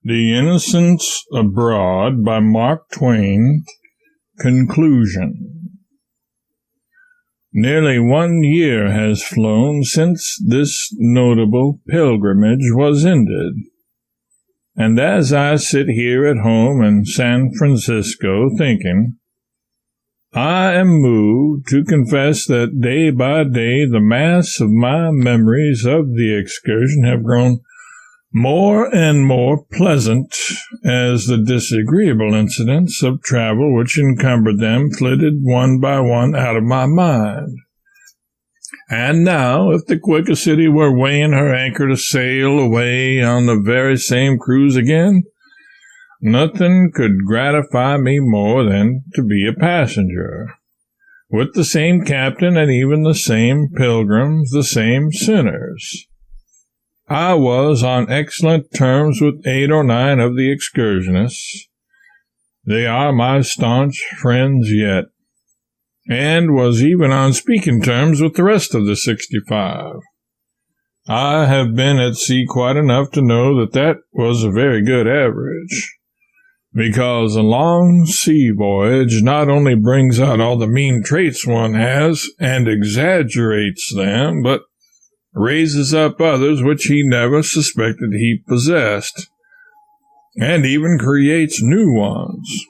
The Innocents Abroad by Mark Twain. Conclusion. Nearly 1 year has flown since this notable pilgrimage was ended, and as I sit here at home in San Francisco thinking, I am moved to confess that day by day the mass of my memories of the excursion have grown more and more pleasant as the disagreeable incidents of travel which encumbered them flitted one by one out of my mind. And now, if the Quaker City were weighing her anchor to sail away on the very same cruise again, nothing could gratify me more than to be a passenger, with the same captain and even the same pilgrims, the same sinners. I was on excellent terms with 8 or 9 of the excursionists. They are my staunch friends yet, and was even on speaking terms with the rest of the 65. I have been at sea quite enough to know that that was a very good average, because a long sea voyage not only brings out all the mean traits one has and exaggerates them, but raises up others which he never suspected he possessed, and even creates new ones.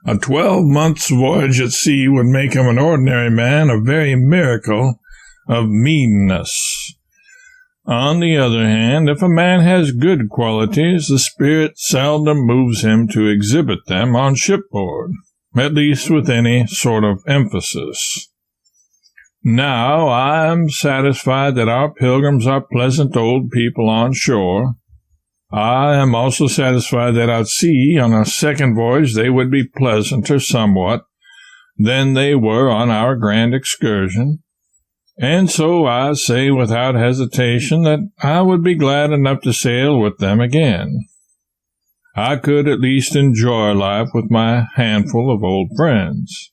A 12-months voyage at sea would make him an ordinary man a very miracle of meanness. On the other hand, if a man has good qualities, the spirit seldom moves him to exhibit them on shipboard, at least with any sort of emphasis. Now I am satisfied that our pilgrims are pleasant old people on shore. I am also satisfied that at sea on a second voyage they would be pleasanter somewhat than they were on our grand excursion, and so I say without hesitation that I would be glad enough to sail with them again. I could at least enjoy life with my handful of old friends.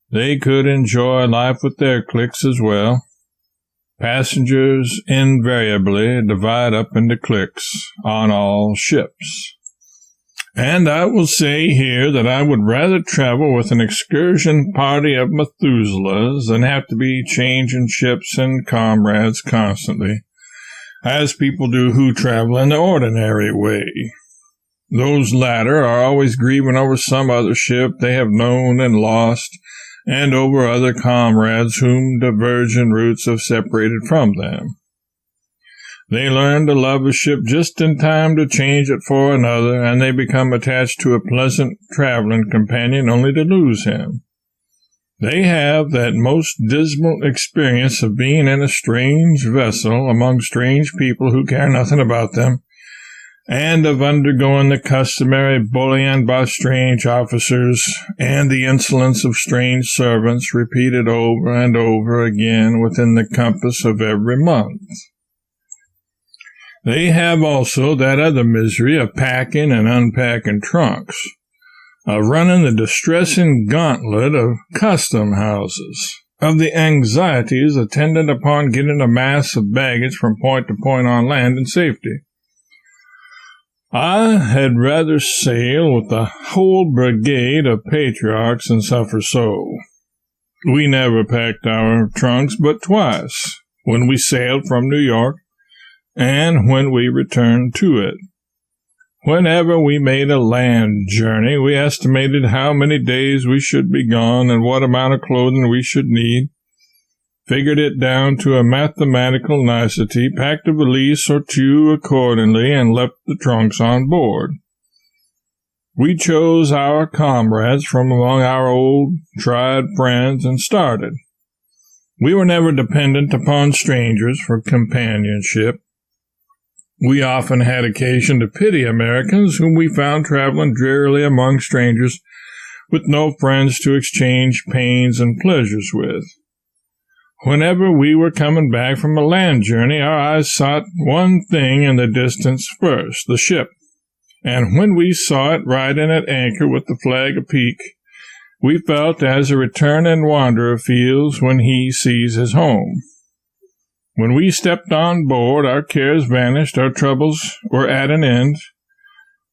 They could enjoy life with their cliques as well. Passengers invariably divide up into cliques on all ships. And I will say here that I would rather travel with an excursion party of Methuselahs than have to be changing ships and comrades constantly, as people do who travel in the ordinary way. Those latter are always grieving over some other ship they have known and lost, and over other comrades whom divergent routes have separated from them. They learn to love a ship just in time to change it for another, and they become attached to a pleasant traveling companion only to lose him. They have that most dismal experience of being in a strange vessel among strange people who care nothing about them, and of undergoing the customary bullying by strange officers and the insolence of strange servants repeated over and over again within the compass of every month. They have also that other misery of packing and unpacking trunks, of running the distressing gauntlet of custom houses, of the anxieties attendant upon getting a mass of baggage from point to point on land in safety. I had rather sail with the whole brigade of patriarchs than suffer so. We never packed our trunks but twice, when we sailed from New York and when we returned to it. Whenever we made a land journey, we estimated how many days we should be gone and what amount of clothing we should need, figured it down to a mathematical nicety, packed a valise or two accordingly, and left the trunks on board. We chose our comrades from among our old, tried friends and started. We were never dependent upon strangers for companionship. We often had occasion to pity Americans whom we found traveling drearily among strangers with no friends to exchange pains and pleasures with. Whenever we were coming back from a land journey, our eyes sought one thing in the distance first, the ship, and when we saw it riding at anchor with the flag apeak, we felt as a returning wanderer feels when he sees his home. When we stepped on board, our cares vanished, our troubles were at an end,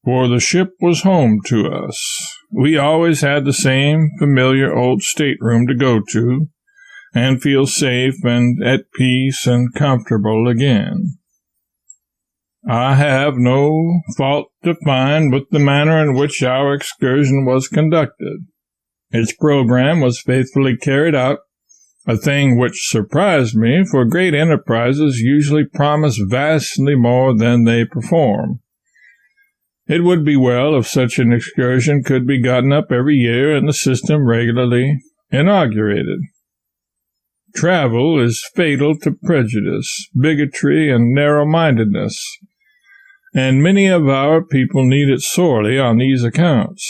for the ship was home to us. We always had the same familiar old stateroom to go to, and feel safe and at peace and comfortable again. I have no fault to find with the manner in which our excursion was conducted. Its program was faithfully carried out, a thing which surprised me, for great enterprises usually promise vastly more than they perform. It would be well if such an excursion could be gotten up every year and the system regularly inaugurated. Travel is fatal to prejudice, bigotry, and narrow-mindedness, and many of our people need it sorely on these accounts.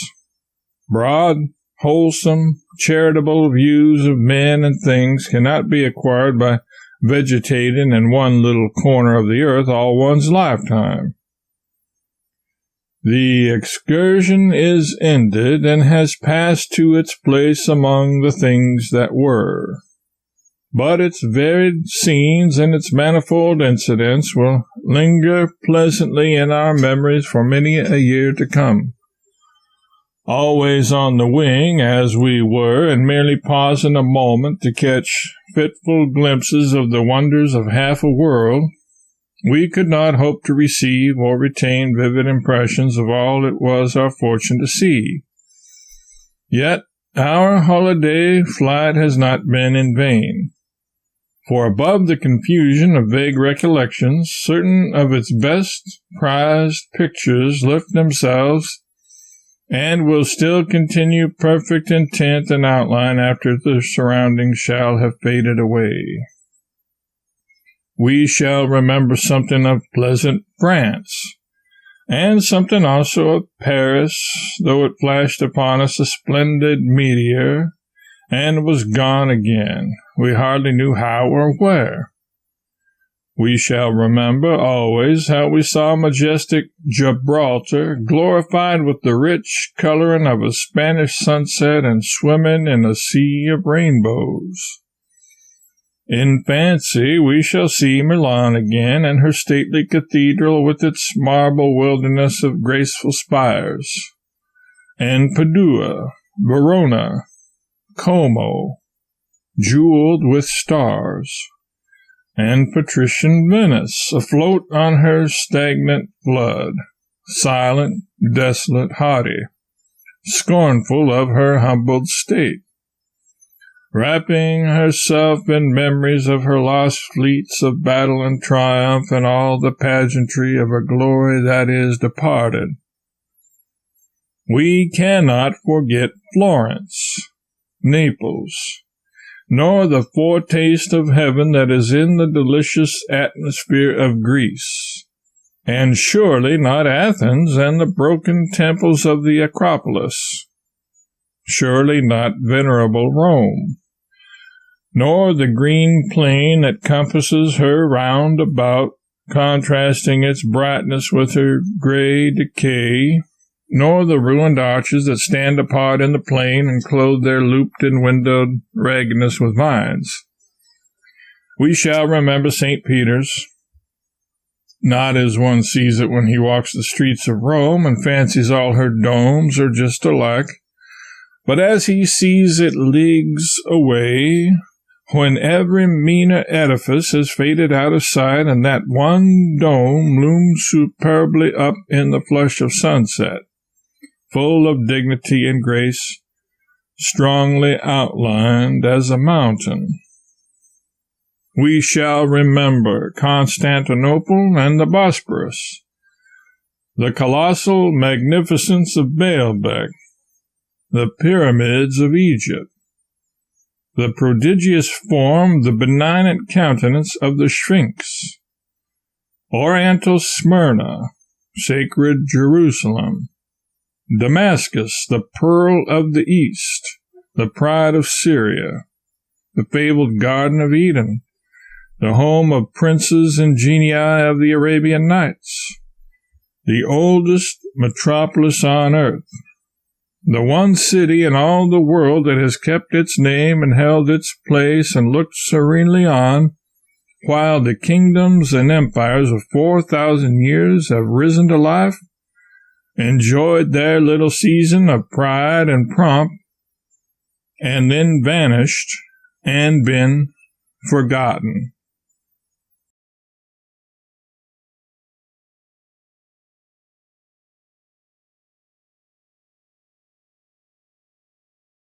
Broad, wholesome, charitable views of men and things cannot be acquired by vegetating in one little corner of the earth all one's lifetime. The excursion is ended and has passed to its place among the things that were. But its varied scenes and its manifold incidents will linger pleasantly in our memories for many a year to come. Always on the wing, as we were, and merely pausing a moment to catch fitful glimpses of the wonders of half a world, we could not hope to receive or retain vivid impressions of all it was our fortune to see. Yet our holiday flight has not been in vain. For above the confusion of vague recollections, certain of its best prized pictures lift themselves and will still continue perfect in tint and outline after the surroundings shall have faded away. We shall remember something of pleasant France, and something also of Paris, though it flashed upon us a splendid meteor, and was gone again. We hardly knew how or where. We shall remember always how we saw majestic Gibraltar glorified with the rich coloring of a Spanish sunset and swimming in a sea of rainbows. In fancy we shall see Milan again, and her stately cathedral with its marble wilderness of graceful spires, and Padua, Verona, Como, jeweled with stars, and patrician Venice, afloat on her stagnant flood, silent, desolate, haughty, scornful of her humbled state, wrapping herself in memories of her lost fleets of battle and triumph and all the pageantry of a glory that is departed. We cannot forget Florence, Naples, nor the foretaste of heaven that is in the delicious atmosphere of Greece, and surely not Athens and the broken temples of the Acropolis, surely not venerable Rome, nor the green plain that compasses her round about, contrasting its brightness with her gray decay, nor the ruined arches that stand apart in the plain and clothe their looped and windowed raggedness with vines. We shall remember St. Peter's, not as one sees it when he walks the streets of Rome and fancies all her domes are just alike, but as he sees it leagues away, when every meaner edifice has faded out of sight and that one dome looms superbly up in the flush of sunset, full of dignity and grace, strongly outlined as a mountain. We shall remember Constantinople and the Bosporus, the colossal magnificence of Baalbek, the pyramids of Egypt, the prodigious form, the benignant countenance of the Sphinx, Oriental Smyrna, sacred Jerusalem, Damascus, the pearl of the East, the pride of Syria, the fabled Garden of Eden, the home of princes and genii of the Arabian Nights, the oldest metropolis on earth, the one city in all the world that has kept its name and held its place and looked serenely on, while the kingdoms and empires of 4,000 years have risen to life, enjoyed their little season of pride and pomp, and then vanished and been forgotten.